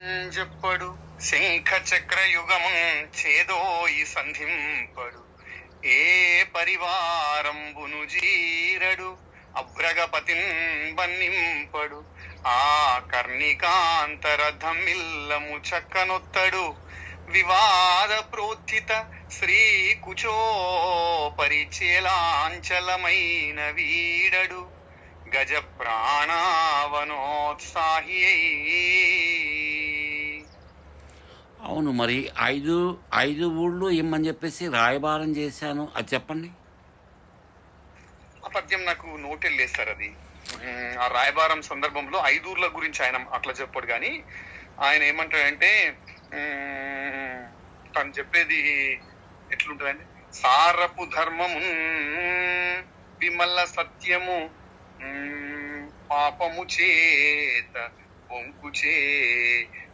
చెప్పడు శంఖ చక్ర యుగమున్ చేదోయి సంధింపడు ఏ పరివారంబును జీరడు అభ్రగపతిన్ బన్నింపడు ఆ కర్ణికాంతరథమిల్లము చక్కనొత్తడు వివాద ప్రోత్థిత శ్రీ కుచో పరిచేలాంచలమైన వీడడు గజ ప్రాణావనోత్సాహి. అవును, మరి ఐదు ఊళ్ళు ఇమ్మని చెప్పేసి రాయబారం చేశాను, అది చెప్పండి. ఆ పద్యం నాకు నోటెళ్ళేది సార్. అది ఆ రాయబారం సందర్భంలో 5 ఊర్ల గురించి ఆయన అట్లా చెప్పాడు. కానీ ఆయన ఏమంటాడంటే తను చెప్పేది ఎట్లుంటదండి, సారపు ధర్మము విమల సత్యము పాపము చేత బొంకుచే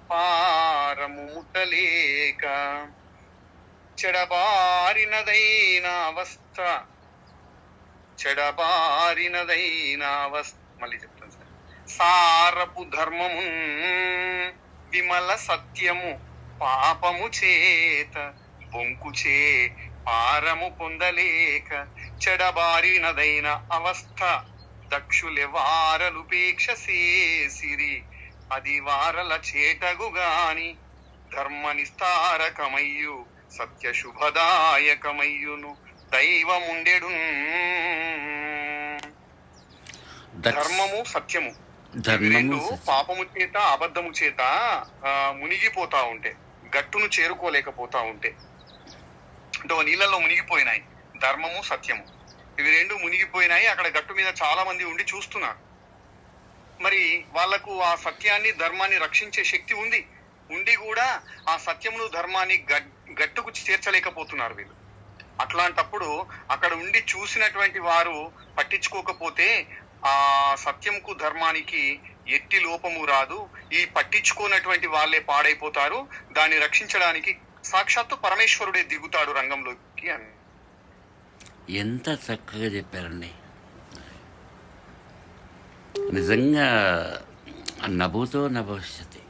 పారము ముట్టలేక చెడబారినదైన అవస్థ మళ్ళీ చెప్తాను సార్. సారపు ధర్మము విమల సత్యము పాపము చేత బొంకుచే పారము పొందలేక చెడబారినదైన అవస్థ దక్షులెవారలుపేక్ష చేసిరి అది వారల చేటగుగాని ధర్మ నిస్తారకమయ్యు సత్య శుభదాయకమయ్యును దైవముండెడు. ధర్మము సత్యము రెండు పాపము చేత అబద్ధము చేత మునిగిపోతా ఉంటే, గట్టును చేరుకోలేకపోతా ఉంటే, అంటే నీళ్ళల్లో మునిగిపోయినాయి. ధర్మము సత్యము ఇవి రెండు మునిగిపోయినాయి. అక్కడ గట్టు మీద చాలా మంది ఉండి చూస్తున్నారు. మరి వాళ్లకు ఆ సత్యాన్ని ధర్మాన్ని రక్షించే శక్తి ఉండి కూడా ఆ సత్యమును ధర్మాన్ని గట్టుకు చేర్చలేకపోతున్నారు వీళ్ళు. అట్లాంటప్పుడు అక్కడ ఉండి చూసినటువంటి వారు పట్టించుకోకపోతే ఆ సత్యంకు ధర్మానికి ఎట్టి లోపము రాదు. ఈ పట్టించుకోనటువంటి వాళ్ళే పాడైపోతారు. దాన్ని రక్షించడానికి సాక్షాత్తు పరమేశ్వరుడే దిగుతాడు రంగంలోకి అని. ఎంత చక్కగా చెప్పారండి. నిజంగా నభూతో నభవిష్యతి.